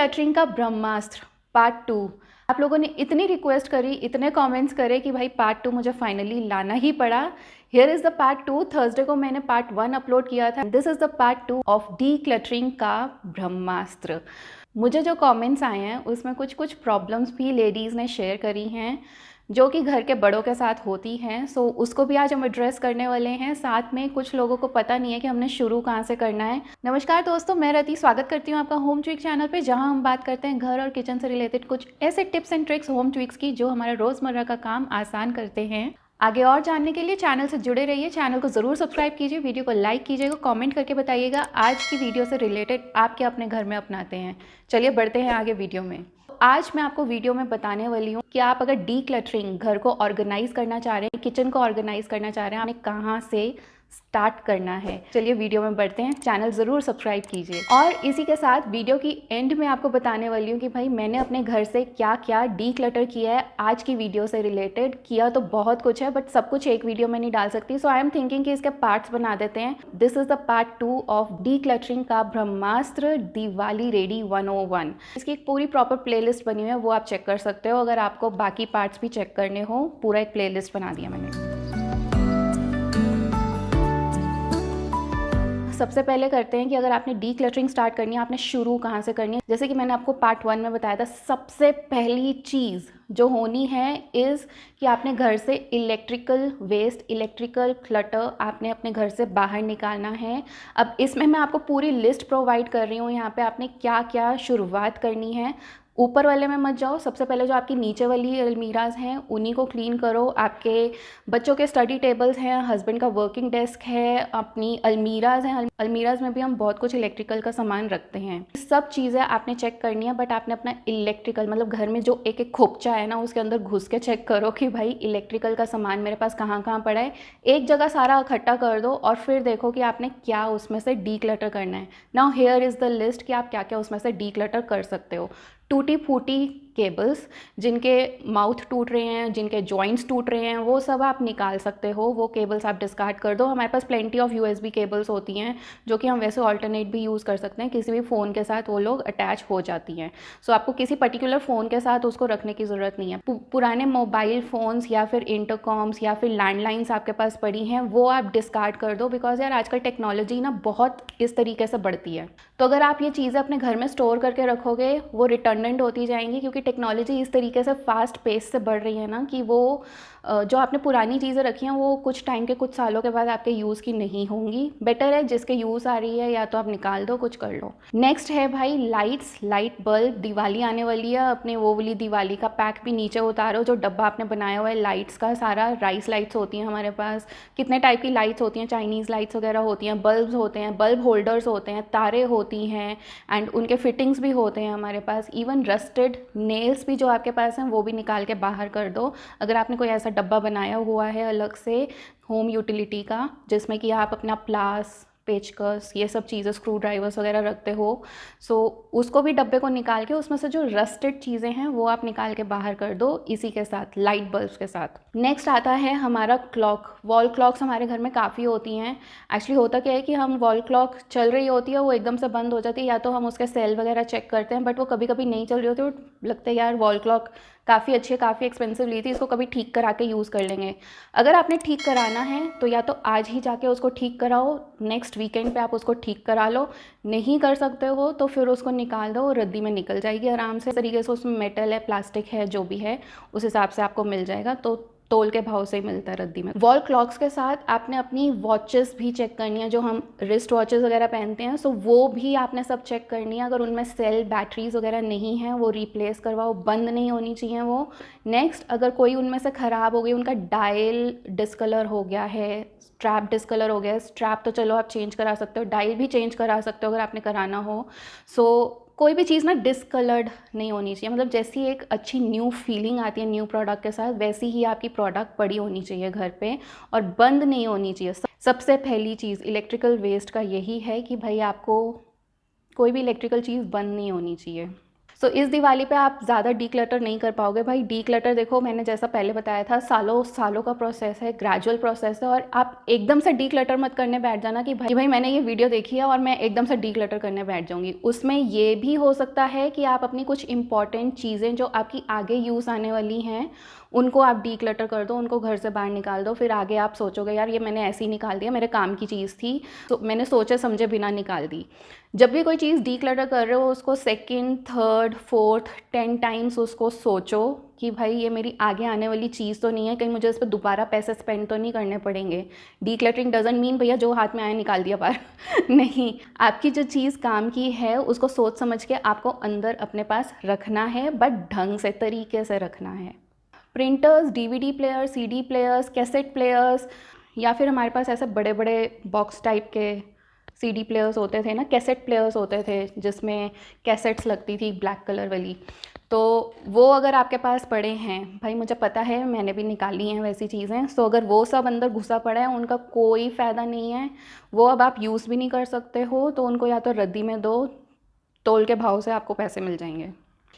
Cluttering का ब्रह्मास्त्र part 2। आप लोगों ने इतनी रिक्वेस्ट करी, इतने कमेंट्स करे कि भाई पार्ट 2 मुझे फाइनली लाना ही पड़ा। Here is the part 2। Thursday को मैंने पार्ट 1 अपलोड किया था। This is the part 2 of D cluttering का ब्रह्मास्त्र। मुझे जो कमेंट्स आए हैं उसमें कुछ प्रॉब्लम्स भी लेडीज़ ने शेयर करी हैं जो कि घर के बड़ों के साथ होती हैं। सो उसको भी आज हम एड्रेस करने वाले हैं। साथ में कुछ लोगों को पता नहीं है कि हमने शुरू कहाँ से करना है। नमस्कार दोस्तों, मैं रति स्वागत करती हूँ आपका होम ट्विक चैनल पे, जहाँ हम बात करते हैं घर और किचन से रिलेटेड कुछ ऐसे tips and tricks home tweaks की जो हमारा रोज़मर्रा का काम आसान करते हैं। आगे और जानने के लिए चैनल से जुड़े रहिए। चैनल को ज़रूर सब्सक्राइब कीजिए, वीडियो को लाइक कीजिएगा, कमेंट करके बताइएगा आज की वीडियो से रिलेटेड आप क्या अपने घर में अपनाते हैं। चलिए बढ़ते हैं आगे वीडियो में। आज मैं आपको वीडियो में बताने वाली हूँ कि आप अगर डी क्लटरिंग, घर को ऑर्गेनाइज करना चाह रहे हैं, किचन को ऑर्गेनाइज करना चाह रहे हैं, आपने कहाँ से स्टार्ट करना है। चलिए वीडियो में बढ़ते हैं। चैनल ज़रूर सब्सक्राइब कीजिए। और इसी के साथ वीडियो की एंड में आपको बताने वाली हूँ कि भाई मैंने अपने घर से क्या क्या डी क्लटर किया है। आज की वीडियो से रिलेटेड किया तो बहुत कुछ है, बट सब कुछ एक वीडियो में नहीं डाल सकती। सो आई एम थिंकिंग कि इसके पार्ट्स बना देते हैं। This is the part 2 of D cluttering का ब्रह्मास्त्र, दिवाली रेडी 101। इसकी एक पूरी प्रॉपर प्लेलिस्ट बनी हुई है, वो आप चेक कर सकते हो। अगर आपको बाकी पार्ट्स भी चेक करने हो, पूरा एक प्लेलिस्ट बना दिया मैंने। सबसे पहले करते हैं कि अगर आपने डी क्लटरिंग स्टार्ट करनी है, आपने शुरू कहाँ से करनी है। जैसे कि मैंने आपको पार्ट 1 में बताया था, सबसे पहली चीज़ जो होनी है इज़ कि आपने घर से इलेक्ट्रिकल वेस्ट, इलेक्ट्रिकल क्लटर आपने अपने घर से बाहर निकालना है। अब इसमें मैं आपको पूरी लिस्ट प्रोवाइड कर रही हूँ यहाँ पे, आपने क्या क्या शुरुआत करनी है। ऊपर वाले में मत जाओ। सबसे पहले जो आपकी नीचे वाली अलमीराज हैं उन्हीं को क्लीन करो। आपके बच्चों के स्टडी टेबल्स हैं, हस्बैंड का वर्किंग डेस्क है, अपनी अलमीराज हैं। अलमीराज में भी हम बहुत कुछ इलेक्ट्रिकल का सामान रखते हैं। सब चीज़ें आपने चेक करनी है, बट आपने अपना इलेक्ट्रिकल मतलब घर में जो एक एक खोपचा है ना, उसके अंदर घुस के चेक करो कि भाई इलेक्ट्रिकल का सामान मेरे पास कहाँ कहाँ पड़ा है। एक जगह सारा इकट्ठा कर दो और फिर देखो कि आपने क्या उसमें से डी क्लटर करना है। Now here is the list कि आप क्या क्या उसमें से डी क्लटर कर सकते हो। टूटी फूटी केबल्स, जिनके माउथ टूट रहे हैं, जिनके जॉइंट्स टूट रहे हैं, वो सब आप निकाल सकते हो। वो केबल्स आप डिस्कार्ड कर दो। हमारे पास प्लेंटी ऑफ यूएसबी केबल्स होती हैं जो कि हम वैसे ऑल्टरनेट भी यूज़ कर सकते हैं। किसी भी फ़ोन के साथ वो लोग अटैच हो जाती हैं। सो आपको किसी पर्टिकुलर फ़ोन के साथ उसको रखने की ज़रूरत नहीं है। पुराने मोबाइल फ़ोन्स या फिर इंटरकॉम्स या फिर लैंडलाइंस आपके पास पड़ी हैं, वो आप डिस्कार्ड कर दो। बिकॉज यार आजकल टेक्नोलॉजी ना बहुत इस तरीके से बढ़ती है, तो अगर आप ये चीज़ें अपने घर में स्टोर करके रखोगे वो रिटर्नेंट होती जाएंगी, क्योंकि टेक्नोलॉजी इस तरीके से फास्ट पेस से बढ़ रही है ना कि वो जो आपने पुरानी चीज़ें रखी हैं वो कुछ टाइम के, कुछ सालों के बाद आपके यूज़ की नहीं होंगी। बेटर है जिसके यूज़ आ रही है या तो आप निकाल दो, कुछ कर लो। नेक्स्ट है भाई लाइट्स, लाइट बल्ब। दिवाली आने वाली है, अपने वो वाली दिवाली का पैक भी नीचे उतारो जो डब्बा आपने बनाया हुआ है लाइट्स का। सारा राइस लाइट्स होती हैं हमारे पास, कितने टाइप की लाइट्स होती हैं, चाइनीज़ लाइट्स वगैरह होती हैं, बल्ब्स होते हैं, बल्ब होल्डर्स होते हैं, तारे होती हैं, एंड उनके फिटिंग्स भी होते हैं हमारे पास। इवन रस्टेड नेल्स भी जो आपके पास हैं वो भी निकाल के बाहर कर दो। अगर आपने कोई ऐसा डब्बा बनाया हुआ है अलग से होम यूटिलिटी का, जिसमें कि आप अपना प्लास, पेचकस, ये सब चीज़ें, स्क्रू ड्राइवर्स वगैरह रखते हो, सो उसको भी डब्बे को निकाल के उसमें से जो रस्टेड चीज़ें हैं वो आप निकाल के बाहर कर दो, इसी के साथ लाइट बल्ब्स के साथ। नेक्स्ट आता है हमारा क्लॉक। वॉल क्लॉक्स हमारे घर में काफ़ी होती हैं। एक्चुअली होता क्या है कि हम वॉल क्लॉक चल रही होती है, वो एकदम से बंद हो जाती है, या तो हम उसके सेल वगैरह चेक करते हैं, बट वो कभी कभी नहीं चल रही होती, तो लगता है यार वॉल क्लॉक काफ़ी अच्छी है, काफ़ी एक्सपेंसिव ली थी, इसको कभी ठीक करा के यूज़ कर लेंगे। अगर आपने ठीक कराना है तो या तो आज ही जाके उसको ठीक कराओ, नेक्स्ट वीकेंड पे आप उसको ठीक करा लो। नहीं कर सकते हो तो फिर उसको निकाल दो, रद्दी में निकल जाएगी आराम से। इस तरीके से उसमें मेटल है, प्लास्टिक है, जो भी है उस हिसाब से आपको मिल जाएगा, तो तोल के भाव से ही मिलता है रद्दी में। वॉल क्लॉक्स के साथ आपने अपनी वॉचेस भी चेक करनी है, जो हम रिस्ट वॉचेस वगैरह पहनते हैं, सो वो भी आपने सब चेक करनी है। अगर उनमें सेल, बैटरीज वगैरह नहीं है वो रिप्लेस करवाओ, बंद नहीं होनी चाहिए वो। नेक्स्ट, अगर कोई उनमें से ख़राब हो गई, उनका डायल डिस्कलर हो गया है, स्ट्रैप डिस्कलर हो गया है, स्ट्रैप तो चलो आप चेंज करा सकते हो, डायल भी चेंज करा सकते हो अगर आपने कराना हो। सो कोई भी चीज़ ना डिसकलर्ड नहीं होनी चाहिए। मतलब जैसी एक अच्छी न्यू फीलिंग आती है न्यू प्रोडक्ट के साथ, वैसी ही आपकी प्रोडक्ट पड़ी होनी चाहिए घर पे, और बंद नहीं होनी चाहिए। सबसे पहली चीज़ इलेक्ट्रिकल वेस्ट का यही है कि भाई आपको कोई भी इलेक्ट्रिकल चीज़ बंद नहीं होनी चाहिए। सो इस दिवाली पे आप ज़्यादा डीक्लटर नहीं कर पाओगे भाई। डीक्लटर देखो, मैंने जैसा पहले बताया था, सालों सालों का प्रोसेस है, ग्रेजुअल प्रोसेस है, और आप एकदम से डीक्लटर मत करने बैठ जाना कि भाई मैंने ये वीडियो देखी है और मैं एकदम से डीक्लटर करने बैठ जाऊँगी। उसमें ये भी हो सकता है कि आप अपनी कुछ इंपॉर्टेंट चीज़ें जो आपकी आगे यूज़ आने वाली हैं उनको आप डीक्लटर कर दो, उनको घर से बाहर निकाल दो। फिर आगे आप सोचोगे यार ये मैंने ऐसे ही निकाल दिया, मेरे काम की चीज़ थी तो मैंने सोचे समझे बिना निकाल दी। जब भी कोई चीज़ डीक्लटर कर रहे हो उसको सेकंड, थर्ड, फोर्थ, 10 टाइम्स उसको सोचो कि भाई ये मेरी आगे आने वाली चीज़ तो नहीं है, कहीं मुझे इस पर दोबारा पैसे स्पेंड तो नहीं करने पड़ेंगे। डीक्लटरिंग डजंट मीन भैया जो हाथ में आया निकाल दिया बाहर नहीं, आपकी जो चीज़ काम की है उसको सोच समझ के आपको अंदर अपने पास रखना है, बट ढंग से, तरीके से रखना है। Printers, DVD players, CD players, cassette players, या फिर हमारे पास ऐसे बड़े बड़े बॉक्स टाइप के सीडी प्लेयर्स होते थे ना, कैसेट प्लेयर्स होते थे जिसमें कैसेट्स लगती थी ब्लैक कलर वाली, तो वो अगर आपके पास पड़े हैं, भाई मुझे पता है मैंने भी निकाली हैं वैसी चीज़ें, सो अगर वो सब अंदर घुसा पड़ा है उनका कोई फ़ायदा नहीं है, वो अब आप यूज़ भी नहीं कर सकते हो, तो उनको या तो रद्दी में दो, तोल के भाव से आपको पैसे मिल जाएंगे।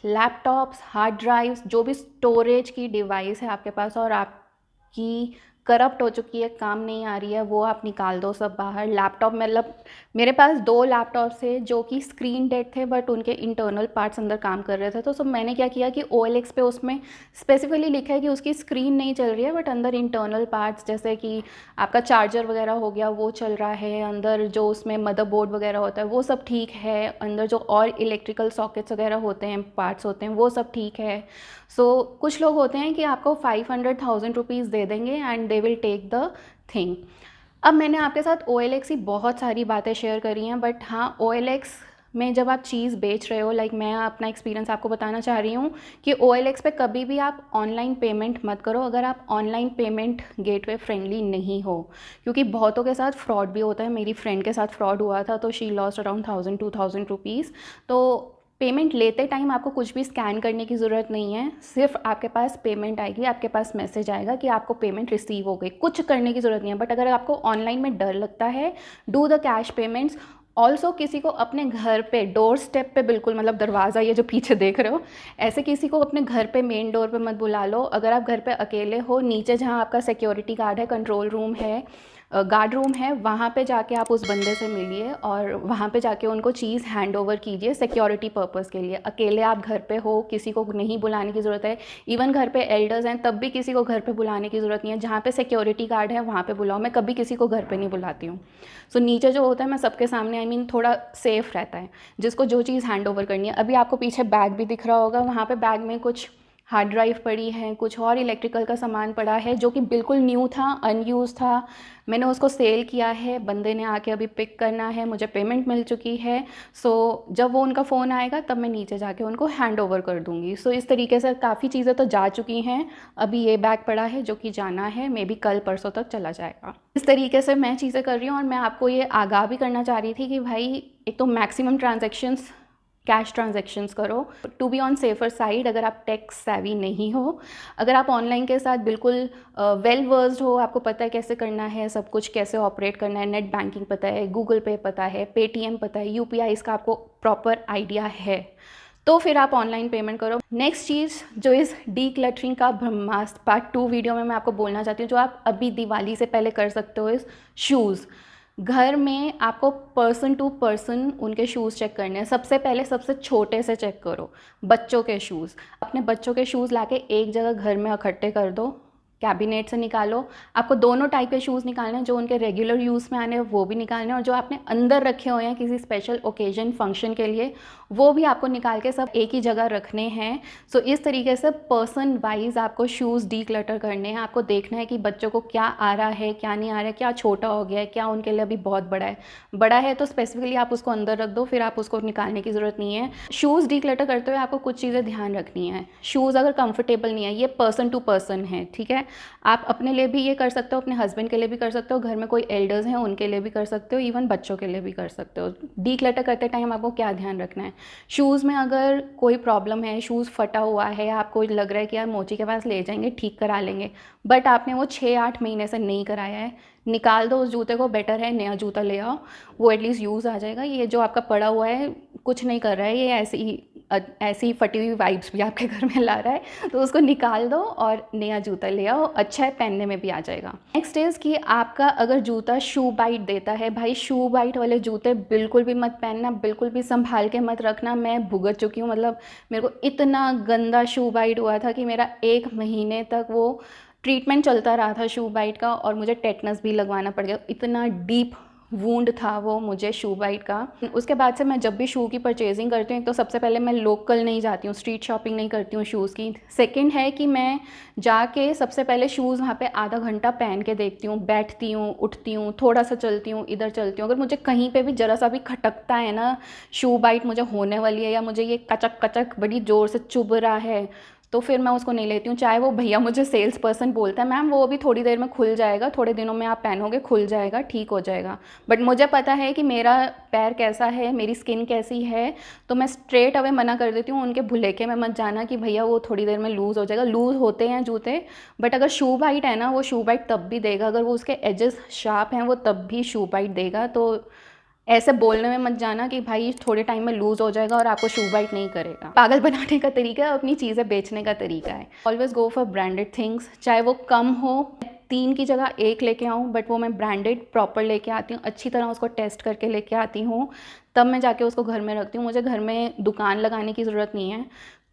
लैपटॉप्स, हार्ड ड्राइव्स, जो भी स्टोरेज की डिवाइस है आपके पास और आपकी करप्ट हो चुकी है, काम नहीं आ रही है, वो आप निकाल दो सब बाहर। लैपटॉप मतलब मेरे पास 2 लैपटॉप थे जो कि स्क्रीन डेड थे, बट उनके इंटरनल पार्ट्स अंदर काम कर रहे थे, तो सब मैंने क्या किया कि OLX पे उसमें स्पेसिफिकली लिखा है कि उसकी स्क्रीन नहीं चल रही है, बट अंदर इंटरनल पार्ट्स जैसे कि आपका चार्जर वगैरह हो गया वो चल रहा है, अंदर जो उसमें मदरबोर्ड वगैरह होता है वो सब ठीक है, अंदर जो और इलेक्ट्रिकल सॉकेट्स वगैरह होते हैं, पार्ट्स होते हैं, वो सब ठीक है। सो कुछ लोग होते हैं कि आपको 500,000 रुपीज़ दे देंगे and they will take the thing. अब मैंने आपके साथ OLX की बहुत सारी बातें शेयर करी हैं, बट हाँ, OLX में जब आप चीज़ बेच रहे हो, लाइक मैं अपना एक्सपीरियंस आपको बताना चाह रही हूँ कि OLX पे कभी भी आप ऑनलाइन पेमेंट मत करो अगर आप ऑनलाइन पेमेंट गेटवे फ्रेंडली नहीं हो, क्योंकि बहुतों के साथ फ्रॉड भी होता है। मेरी फ्रेंड के साथ फ्रॉड हुआ था, तो शी लॉस्ट अराउंड 1000-2000 रुपीज़। तो पेमेंट लेते टाइम आपको कुछ भी स्कैन करने की ज़रूरत नहीं है, सिर्फ आपके पास पेमेंट आएगी, आपके पास मैसेज आएगा कि आपको पेमेंट रिसीव हो गई, कुछ करने की ज़रूरत नहीं है। बट अगर आपको ऑनलाइन में डर लगता है, do the cash payments. Also किसी को अपने घर पे डोर स्टेप पे, बिल्कुल मतलब दरवाज़ा ये जो पीछे देख रहे हो, ऐसे किसी को अपने घर पे मेन डोर पे मत बुला लो। अगर आप घर पे अकेले हो, नीचे जहाँ आपका सिक्योरिटी गार्ड है, कंट्रोल रूम है, गार्ड रूम है, वहाँ पे जाके आप उस बंदे से मिलिए और वहाँ पे जाके उनको चीज़ हैंड ओवर कीजिए सिक्योरिटी पर्पज़ के लिए। अकेले आप घर पे हो, किसी को नहीं बुलाने की ज़रूरत है। इवन घर पे एल्डर्स हैं तब भी किसी को घर पे बुलाने की ज़रूरत नहीं है। जहाँ पे सिक्योरिटी गार्ड है वहाँ पे बुलाओ, मैं कभी किसी को घर पे नहीं बुलाती हूँ। सो नीचे जो होता है मैं सबके सामने, आई मीन थोड़ा सेफ़ रहता है, जिसको जो चीज़ हैंड ओवर करनी है। अभी आपको पीछे बैग भी दिख रहा होगा, वहाँ पर बैग में कुछ हार्ड ड्राइव पड़ी है, कुछ और इलेक्ट्रिकल का सामान पड़ा है जो कि बिल्कुल न्यू था, अनयूज़ था, मैंने उसको सेल किया है, बंदे ने आके अभी पिक करना है, मुझे पेमेंट मिल चुकी है। सो जब वो उनका फ़ोन आएगा तब मैं नीचे जाके उनको हैंड ओवर कर दूँगी। सो इस तरीके से काफ़ी चीज़ें तो जा चुकी हैं, अभी ये बैग पड़ा है जो कि जाना है, मे बी कल परसों तक चला जाएगा। इस तरीके से मैं चीज़ें कर रही हूँ और मैं आपको ये आगाह भी करना चाह रही थी कि भाई एक तो मैक्सिमम ट्रांजैक्शंस कैश ट्रांजैक्शंस करो, to be on safer side. अगर आप टेक सेवी नहीं हो, अगर आप ऑनलाइन के साथ बिल्कुल वेल वर्स्ड हो, आपको पता है कैसे करना है, सब कुछ कैसे ऑपरेट करना है, नेट बैंकिंग पता है, गूगल पे पता है, पेटीएम पता है, UPI इसका आपको प्रॉपर आइडिया है, तो फिर आप ऑनलाइन पेमेंट करो। नेक्स्ट चीज़ जो इस डीक्लटरिंग का ब्रह्मास्त्र पार्ट 2 वीडियो में मैं आपको बोलना चाहती हूँ, जो आप अभी दिवाली से पहले कर सकते हो, इस शूज़। घर में आपको पर्सन टू पर्सन उनके शूज़ चेक करने हैं। सबसे पहले सबसे छोटे से चेक करो, बच्चों के शूज़। अपने बच्चों के शूज़ लाके एक जगह घर में इकट्ठे कर दो, कैबिनेट से निकालो। आपको दोनों टाइप के शूज़ निकालने हैं, जो उनके रेगुलर यूज़ में आने हैं वो भी निकालने हैं, और जो आपने अंदर रखे हुए हैं किसी स्पेशल ओकेजन फंक्शन के लिए, वो भी आपको निकाल के सब एक ही जगह रखने हैं। सो इस तरीके से पर्सन वाइज आपको शूज़ डीक्लटर करने हैं। आपको देखना है कि बच्चों को क्या आ रहा है, क्या नहीं आ रहा है, क्या छोटा हो गया है, क्या उनके लिए अभी बहुत बड़ा है। बड़ा है तो स्पेसिफिकली आप उसको अंदर रख दो, फिर आप उसको निकालने की ज़रूरत नहीं है। शूज़ डीक्लटर करते हुए आपको कुछ चीज़ें ध्यान रखनी है। शूज़ अगर कंफर्टेबल नहीं है, ये पर्सन टू पर्सन है, ठीक है। आप अपने लिए भी ये कर सकते हो, अपने हस्बैंड के लिए भी कर सकते हो, घर में कोई एल्डर्स हैं उनके लिए भी कर सकते हो, इवन बच्चों के लिए भी कर सकते हो। डीक्लटर करते टाइम आपको क्या ध्यान रखना है, शूज़ में अगर कोई प्रॉब्लम है, शूज़ फटा हुआ है, आपको लग रहा है कि यार मोची के पास ले जाएंगे ठीक करा लेंगे, बट आपने वो 6-8 महीने से नहीं कराया है, निकाल दो उस जूते को, बेटर है नया जूता ले आओ, वो एटलीस्ट यूज़ आ जाएगा। ये जो आपका पड़ा हुआ है कुछ नहीं कर रहा है, ये ऐसे ही ऐसी फटी हुई वाइब्स भी आपके घर में ला रहा है, तो उसको निकाल दो और नया जूता ले आओ, अच्छा है, पहनने में भी आ जाएगा। नेक्स्ट इज़ कि आपका अगर जूता शू बाइट देता है, भाई शू बाइट वाले जूते बिल्कुल भी मत पहनना, बिल्कुल भी संभाल के मत रखना। मैं भुगत चुकी हूँ, मतलब मेरे को इतना गंदा शू बाइट हुआ था कि मेरा 1 महीने तक वो ट्रीटमेंट चलता रहा था शू बाइट का, और मुझे टेटनस भी लगवाना पड़ गया। इतना डीप वूंड था वो मुझे शू बाइट का। उसके बाद से मैं जब भी शू की परचेजिंग करती हूँ, एक तो सबसे पहले मैं लोकल नहीं जाती हूँ, स्ट्रीट शॉपिंग नहीं करती हूँ शूज़ की। सेकंड है कि मैं जाके सबसे पहले शूज़ वहाँ पे आधा घंटा पहन के देखती हूँ, बैठती हूँ, उठती हूँ, थोड़ा सा चलती हूँ, इधर चलती हूँ। अगर मुझे कहीं पे भी ज़रा सा भी खटकता है ना, शू बाइट मुझे होने वाली है या मुझे ये कचक कचक बड़ी ज़ोर से चुभ रहा है, तो फिर मैं उसको नहीं लेती हूँ। चाहे वो भैया मुझे सेल्स पर्सन बोलता है मैम वो अभी थोड़ी देर में खुल जाएगा, थोड़े दिनों में आप पहनोगे खुल जाएगा, ठीक हो जाएगा, बट मुझे पता है कि मेरा पैर कैसा है, मेरी स्किन कैसी है, तो मैं स्ट्रेट अवे मना कर देती हूँ। उनके भुलेखे में मत जाना कि भैया वो थोड़ी देर में लूज़ हो जाएगा। लूज़ होते हैं जूते, बट अगर शू बाइट है ना, वो शू बाइट तब भी देगा, अगर वो उसके एजेस शार्प हैं वो तब भी शू बाइट देगा। तो ऐसे बोलने में मत जाना कि भाई थोड़े टाइम में लूज़ हो जाएगा और आपको शू बाइट नहीं करेगा। पागल बनाने का तरीका है, अपनी चीज़ें बेचने का तरीका है। Always go for branded things, चाहे वो कम हो, 3 की जगह 1 लेके आऊँ, बट वो मैं ब्रांडेड प्रॉपर लेके आती हूँ, अच्छी तरह उसको टेस्ट करके लेके आती हूँ, तब मैं जाके उसको घर में रखती हूँ। मुझे घर में दुकान लगाने की ज़रूरत नहीं है,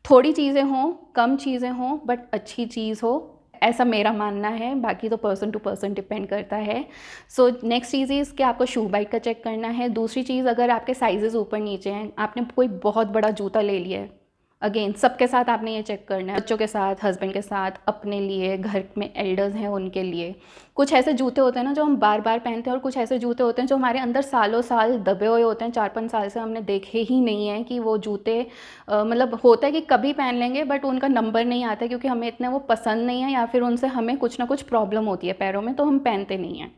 थोड़ी चीज़ें हों, कम चीज़ें हों, बट अच्छी चीज़ हो, ऐसा मेरा मानना है। बाकी तो पर्सन टू पर्सन डिपेंड करता है। सो नेक्स्ट चीज़ इज़ कि आपको शू बाइट का चेक करना है। दूसरी चीज़, अगर आपके साइजेस ऊपर नीचे हैं, आपने कोई बहुत बड़ा जूता ले लिया है, अगेन सबके साथ आपने ये चेक करना है, बच्चों के साथ, हस्बैंड के साथ, अपने लिए, घर में एल्डर्स हैं उनके लिए। कुछ ऐसे जूते होते हैं ना जो हम बार बार पहनते हैं, और कुछ ऐसे जूते होते हैं जो हमारे अंदर सालों साल दबे हुए होते हैं, 4-5 साल से हमने देखे ही नहीं है कि वो जूते मतलब होता है कि कभी पहन लेंगे, बट उनका नंबर नहीं आता है क्योंकि हमें इतने वो पसंद नहीं है, या फिर उनसे हमें कुछ ना कुछ प्रॉब्लम होती है पैरों में, तो हम पहनते नहीं हैं।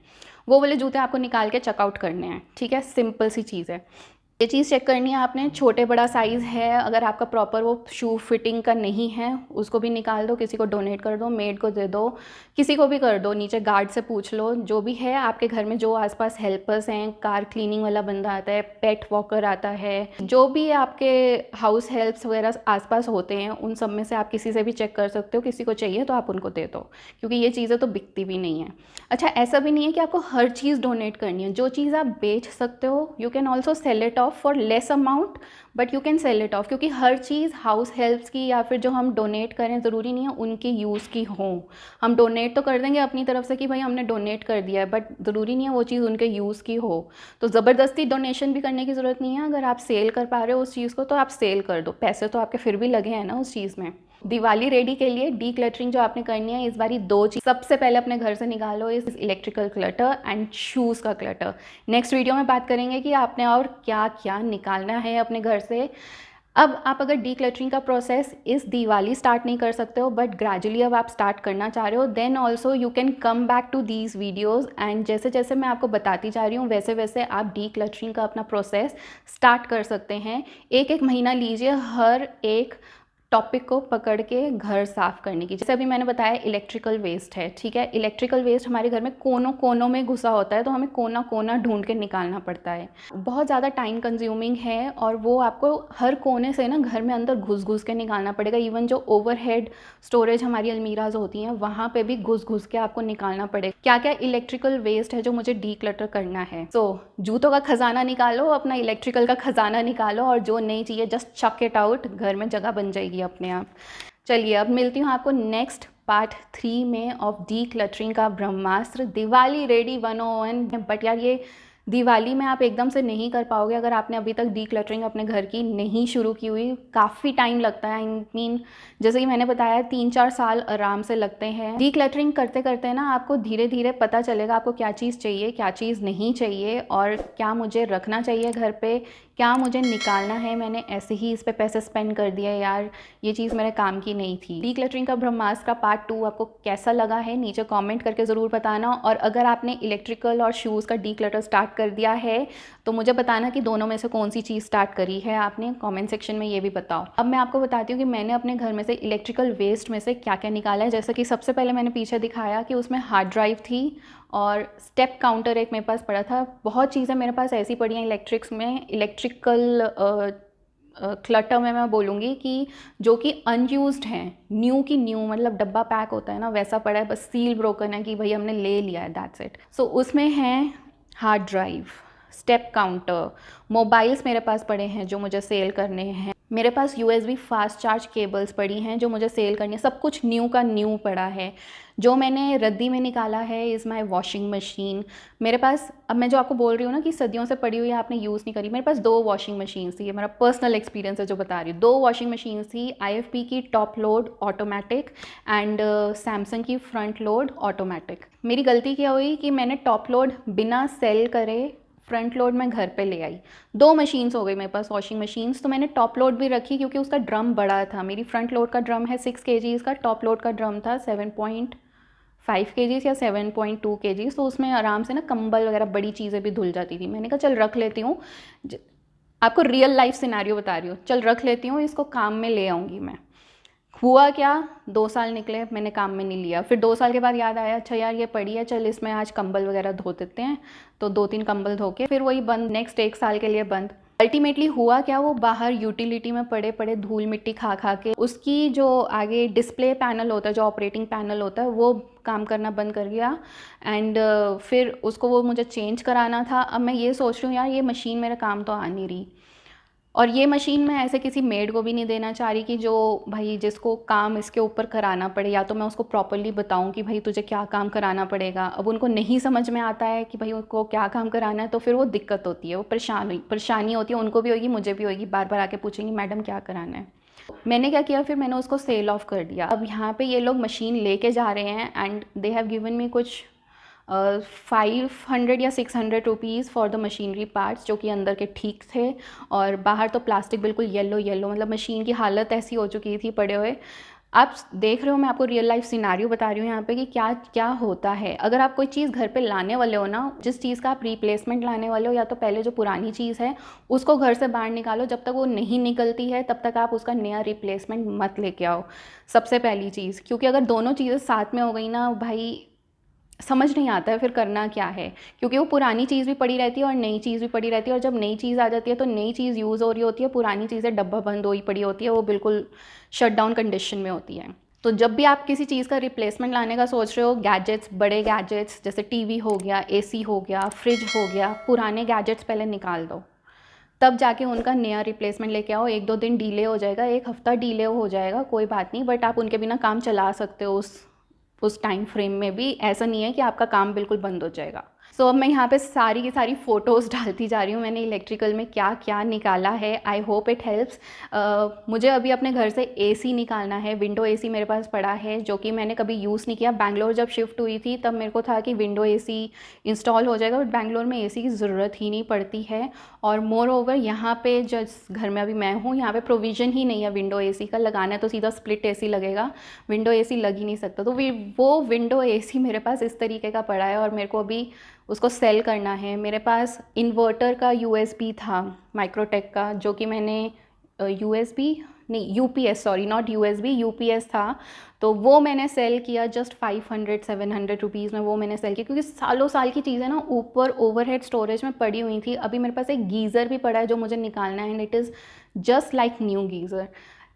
वो वाले जूते आपको निकाल के चेकआउट करने हैं, ठीक है, सिंपल सी चीज़ है। ये चीज़ चेक करनी है आपने, छोटे बड़ा साइज़ है, अगर आपका प्रॉपर वो शू फिटिंग का नहीं है उसको भी निकाल दो, किसी को डोनेट कर दो, मेड को दे दो, किसी को भी कर दो, नीचे गार्ड से पूछ लो, जो भी है आपके घर में, जो आसपास हेल्पर्स हैं, कार क्लीनिंग वाला बंदा आता है, पेट वॉकर आता है, जो भी आपके हाउस हेल्प्स वगैरह आसपास होते हैं, उन सब में से आप किसी से भी चेक कर सकते हो। किसी को चाहिए तो आप उनको दे दो, क्योंकि ये चीज़ें तो बिकती भी नहीं है। अच्छा, ऐसा भी नहीं है कि आपको हर चीज़ डोनेट करनी है, जो चीज़ आप बेच सकते हो you can also sell it off for less amount, but you can sell it off, क्योंकि हर चीज़ हाउस हेल्प्स की या फिर जो हम डोनेट करें ज़रूरी नहीं है उनकी यूज़ की हो। हम डोनेट तो कर देंगे अपनी तरफ से कि भाई हमने डोनेट कर दिया है, बट ज़रूरी नहीं है वो चीज़ उनके यूज़ की हो। तो ज़बरदस्ती डोनेशन भी करने की ज़रूरत नहीं है। अगर आप सेल कर पा रहे हो उस चीज़ को तो आप सेल कर दो, पैसे तो आपके फिर भी लगे हैं ना उस चीज़ में। दिवाली रेडी के लिए डी क्लटरिंग जो आपने करनी है इस बारी 2 चीज़ सबसे पहले अपने घर से निकालो, इस इलेक्ट्रिकल क्लटर एंड शूज़ का क्लटर। नेक्स्ट वीडियो में बात करेंगे कि आपने और क्या क्या निकालना है अपने घर से। अब आप अगर डी क्लटरिंग का प्रोसेस इस दिवाली स्टार्ट नहीं कर सकते हो, बट ग्रेजुअली अब आप स्टार्ट करना चाह रहे हो, then also you can come back to these videos, and जैसे जैसे मैं आपको बताती जा रही हूँ वैसे वैसे आप डी क्लटरिंग का अपना प्रोसेस स्टार्ट कर सकते हैं। 1-1 महीना लीजिए हर एक टॉपिक को पकड़ के घर साफ़ करने की। जैसे अभी मैंने बताया इलेक्ट्रिकल वेस्ट है, ठीक है, इलेक्ट्रिकल वेस्ट हमारे घर में कोनों कोनों में घुसा होता है, तो हमें कोना कोना ढूंढ के निकालना पड़ता है। बहुत ज़्यादा टाइम कंज्यूमिंग है, और वो आपको हर कोने से ना घर में अंदर घुस घुस के निकालना पड़ेगा। इवन जो ओवरहेड स्टोरेज हमारी अलमीराज होती हैं वहाँ पे भी घुस घुस के आपको निकालना पड़ेगा क्या क्या इलेक्ट्रिकल वेस्ट है जो मुझे डी क्लटर करना है। सो जूतों का खजाना निकालो, अपना इलेक्ट्रिकल का खजाना निकालो, और जो नहीं चाहिए जस्ट चक इट आउट, घर में जगह बन जाएगी अपने आप। चलिए अब मिलती हूँ आपको नेक्स्ट पार्ट 3 में ऑफ डी क्लटरिंग का ब्रह्मास्त्र, दिवाली रेडी 101। बट यार ये दिवाली में आप एकदम से नहीं कर पाओगे अगर आपने अभी तक डी क्लटरिंग अपने घर की नहीं शुरू की हुई। काफ़ी टाइम लगता है, आई मीन जैसे कि मैंने बताया 3-4 साल आराम से लगते हैं। डी क्लटरिंग करते करते ना आपको धीरे धीरे पता चलेगा आपको क्या चीज़ चाहिए, क्या चीज़ नहीं चाहिए, और क्या मुझे रखना चाहिए घर पे, क्या मुझे निकालना है। मैंने ऐसे ही इस पे पैसे स्पेंड कर दिए यार, ये चीज़ मेरे काम की नहीं थी। डी क्लटरिंग का ब्रह्मास्त्र का पार्ट 2 आपको कैसा लगा है नीचे कमेंट करके ज़रूर बताना, और अगर आपने इलेक्ट्रिकल और शूज़ का डी क्लटर स्टार्ट कर दिया है तो मुझे बताना कि दोनों में से कौन सी चीज़ स्टार्ट करी है आपने, कमेंट सेक्शन में ये भी बताओ। अब मैं आपको बताती हूँ कि मैंने अपने घर में से इलेक्ट्रिकल वेस्ट में से क्या क्या निकाला है। जैसे कि सबसे पहले मैंने पीछे दिखाया कि उसमें हार्ड ड्राइव थी, और स्टेप काउंटर एक मेरे पास पड़ा था। बहुत चीज़ें मेरे पास ऐसी पड़ी हैं इलेक्ट्रिक्स में, इलेक्ट्रिकल क्लटर में मैं बोलूँगी कि जो कि अनयूज्ड हैं, न्यू की न्यू, मतलब डब्बा पैक होता है ना वैसा पड़ा है, बस सील ब्रोकन है कि भाई हमने ले लिया है, दैट्स इट। सो उसमें हैं hard drive, step counter, mobiles मेरे पास पड़े हैं जो मुझे सेल करने हैं, मेरे पास USB फास्ट चार्ज केबल्स पड़ी हैं जो मुझे सेल करनी है, सब कुछ न्यू का न्यू पड़ा है। जो मैंने रद्दी में निकाला है इज़ माई वॉशिंग मशीन। मेरे पास, अब मैं जो आपको बोल रही हूँ ना कि सदियों से पड़ी हुई है आपने यूज़ नहीं करी, मेरे पास 2 वॉशिंग मशीन थी, ये मेरा पर्सनल एक्सपीरियंस है जो बता रही हूँ। 2 वॉशिंग मशीन थी, IFP की top load automatic and Samsung की फ्रंट लोड ऑटोमेटिक। मेरी गलती क्या हुई कि मैंने टॉप लोड बिना सेल करे फ्रंट लोड मैं घर पे ले आई। 2 मशीन्स हो गई मेरे पास वॉशिंग मशीन्स, तो मैंने टॉप लोड भी रखी क्योंकि उसका ड्रम बड़ा था। मेरी फ्रंट लोड का ड्रम है 6 kgs का, टॉप लोड का ड्रम था 7.5 kgs या 7.2 kgs, तो उसमें आराम से ना कंबल वगैरह बड़ी चीज़ें भी धुल जाती थी। मैंने कहा चल रख लेती हूँ, आपको रियल लाइफ सिनेरियो बता रही हूँ, चल रख लेती हूँ, इसको काम में ले आऊँगी मैं। हुआ क्या, 2 साल निकले, मैंने काम में नहीं लिया। फिर 2 साल के बाद याद आया, अच्छा यार ये पड़ी है, चल इसमें आज कंबल वगैरह धो देते हैं, तो 2-3 कंबल धो के फिर वही बंद, नेक्स्ट 1 साल के लिए बंद। अल्टीमेटली हुआ क्या, वो बाहर यूटिलिटी में पड़े पड़े धूल मिट्टी खा खा के उसकी जो आगे डिस्प्ले पैनल होता है, जो ऑपरेटिंग पैनल होता है, वो काम करना बंद कर गया। एंड फिर उसको वो मुझे चेंज कराना था। अब मैं ये सोच रही हूँ यार ये मशीन मेरे काम तो आ नहीं रही, और ये मशीन मैं ऐसे किसी मेड को भी नहीं देना चाह रही कि जो भाई जिसको काम इसके ऊपर कराना पड़े, या तो मैं उसको प्रॉपर्ली बताऊं कि भाई तुझे क्या काम कराना पड़ेगा। अब उनको नहीं समझ में आता है कि भाई उनको क्या काम कराना है, तो फिर वो दिक्कत होती है, वो परेशानी होती है, उनको भी होगी मुझे भी होगी, बार बार आके पूछेंगी मैडम क्या कराना है। मैंने क्या किया, फिर मैंने उसको सेल ऑफ कर दिया। अब यहाँ पे ये लोग मशीन लेके जा रहे हैं and they have given me कुछ 500 या 600 rupees for the machinery parts, जो कि अंदर के ठीक थे, और बाहर तो प्लास्टिक बिल्कुल येलो, मतलब मशीन की हालत ऐसी हो चुकी थी पड़े हुए। आप देख रहे हो, मैं आपको रियल लाइफ सिनारियो बता रही हूँ यहाँ पे कि क्या क्या होता है। अगर आप कोई चीज़ घर पे लाने वाले हो ना, जिस चीज़ का आप रिप्लेसमेंट लाने वाले हो, या तो पहले जो पुरानी चीज़ है उसको घर से बाहर निकालो, जब तक वो नहीं निकलती है तब तक आप उसका नया रिप्लेसमेंट मत लेके आओ, सबसे पहली चीज़। क्योंकि अगर दोनों चीज़ें साथ में हो गई ना भाई, समझ नहीं आता है फिर करना क्या है, क्योंकि वो पुरानी चीज़ भी पड़ी रहती है और नई चीज़ भी पड़ी रहती है, और जब नई चीज़ आ जाती है तो नई चीज़ यूज़ हो रही होती है, पुरानी चीज़ें डब्बा बंद हो ही पड़ी होती है, वो बिल्कुल शट डाउन कंडीशन में होती है। तो जब भी आप किसी चीज़ का रिप्लेसमेंट लाने का सोच रहे हो, गैजेट्स, बड़े गैजेट्स जैसे टीवी हो गया, AC हो गया, फ्रिज हो गया, पुराने गैजेट्स पहले निकाल दो, तब जाके उनका नया रिप्लेसमेंट लेके आओ। 1-2 दिन डिले हो जाएगा, 1 हफ्ता डिले हो जाएगा, कोई बात नहीं, बट आप उनके बिना काम चला सकते हो उस टाइम फ्रेम में भी। ऐसा नहीं है कि आपका काम बिल्कुल बंद हो जाएगा। सो अब मैं यहाँ पे सारी की सारी फ़ोटोज़ डालती जा रही हूँ मैंने इलेक्ट्रिकल में क्या क्या निकाला है। I hope it helps. मुझे अभी अपने घर से AC निकालना है, विंडो AC मेरे पास पड़ा है जो कि मैंने कभी यूज़ नहीं किया। बैंगलोर जब शिफ्ट हुई थी तब मेरे को था कि विंडो AC इंस्टॉल हो जाएगा, बट बैंगलोर में AC की ज़रूरत ही नहीं पड़ती है। और मोर ओवर यहाँ पे जिस घर में अभी मैं हूँ, यहाँ पे प्रोविज़न ही नहीं है विंडो AC का। लगाना है तो सीधा स्प्लिट AC लगेगा, विंडो AC लग ही नहीं सकता। तो वो विंडो AC मेरे पास इस तरीके का पड़ा है और मेरे को अभी उसको सेल करना है। मेरे पास इन्वर्टर का USB था माइक्रोटेक का, जो कि मैंने USB नहीं UPS, sorry not USB, UPS था, तो वो मैंने सेल किया जस्ट 500-700 रुपीज़ में। वो मैंने सेल किया क्योंकि सालों साल की चीज़ें ना ऊपर ओवरहेड स्टोरेज में पड़ी हुई थी। अभी मेरे पास एक गीज़र भी पड़ा है जो मुझे निकालना है, and it is just like new geyser.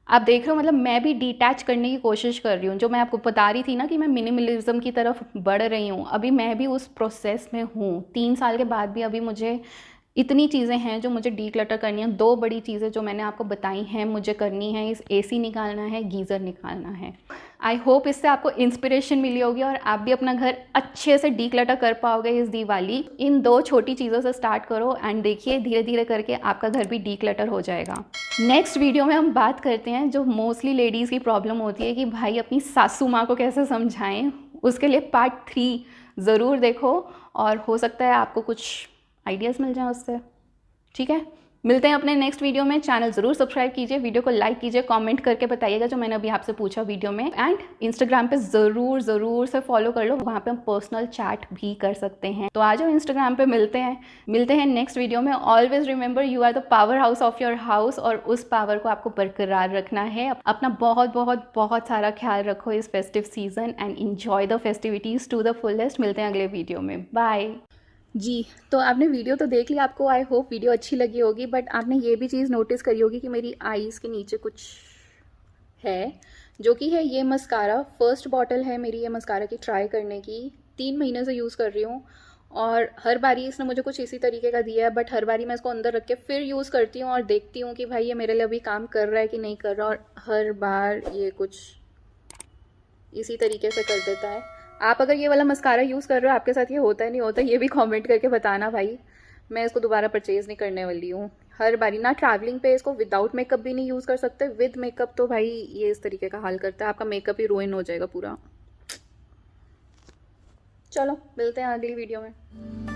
आप देख रहे हो, मतलब मैं भी डिटैच करने की कोशिश कर रही हूँ। जो मैं आपको बता रही थी ना कि मैं मिनिमलिज्म की तरफ बढ़ रही हूँ, अभी मैं भी उस प्रोसेस में हूँ। 3 साल के बाद भी अभी मुझे इतनी चीज़ें हैं जो मुझे डीक्लटर करनी है। 2 बड़ी चीज़ें जो मैंने आपको बताई हैं मुझे करनी है, इस AC निकालना है, गीज़र निकालना है। आई होप इससे आपको इंस्पिरेशन मिली होगी और आप भी अपना घर अच्छे से डीक्लटर कर पाओगे इस दिवाली। इन 2 छोटी चीज़ों से स्टार्ट करो एंड देखिए धीरे धीरे करके आपका घर भी डीक्लटर हो जाएगा। नेक्स्ट वीडियो में हम बात करते हैं जो मोस्टली लेडीज़ की प्रॉब्लम होती है कि भाई अपनी सासू माँ को कैसे समझाएं। उसके लिए पार्ट 3 ज़रूर देखो और हो सकता है आपको कुछ आइडियाज़ मिल जाए उससे। ठीक है, मिलते हैं अपने नेक्स्ट वीडियो में। चैनल ज़रूर सब्सक्राइब कीजिए, वीडियो को लाइक कीजिए, कमेंट करके बताइएगा जो मैंने अभी आपसे पूछा वीडियो में, एंड इंस्टाग्राम पे ज़रूर से फॉलो कर लो, वहाँ पे हम पर्सनल चैट भी कर सकते हैं। तो आ जाओ इंस्टाग्राम पे, मिलते हैं नेक्स्ट वीडियो में। Always remember you are the power house of your house, और उस पावर को आपको बरकरार रखना है। अपना बहुत सारा ख्याल रखो इस festive season and enjoy the festivities to the fullest. मिलते हैं अगले वीडियो में, बाय। जी, तो आपने वीडियो तो देख लिया, आपको आई होप वीडियो अच्छी लगी होगी, बट आपने ये भी चीज़ नोटिस करी होगी कि मेरी आईज़ के नीचे कुछ है, जो कि है ये मस्कारा। फर्स्ट बॉटल है मेरी ये मस्कारा की ट्राई करने की, 3 महीने से यूज़ कर रही हूँ और हर बारी इसने मुझे कुछ इसी तरीके का दिया है, बट हर बारी मैं इसको अंदर रख के फिर यूज़ करती हूँ और देखती हूँ कि भाई ये मेरे लिए अभी काम कर रहा है कि नहीं कर रहा, और हर बार ये कुछ इसी तरीके से कर देता है। आप अगर ये वाला मस्कारा यूज़ कर रहे हो, आपके साथ ये होता है नहीं होता, ये भी कमेंट करके बताना भाई। मैं इसको दोबारा परचेज़ नहीं करने वाली हूँ। हर बारी ना ट्रैवलिंग पे इसको विदाउट मेकअप भी नहीं यूज़ कर सकते, विद मेकअप तो भाई ये इस तरीके का हाल करता है, आपका मेकअप ही रुइन हो जाएगा पूरा। चलो मिलते हैं अगली वीडियो में।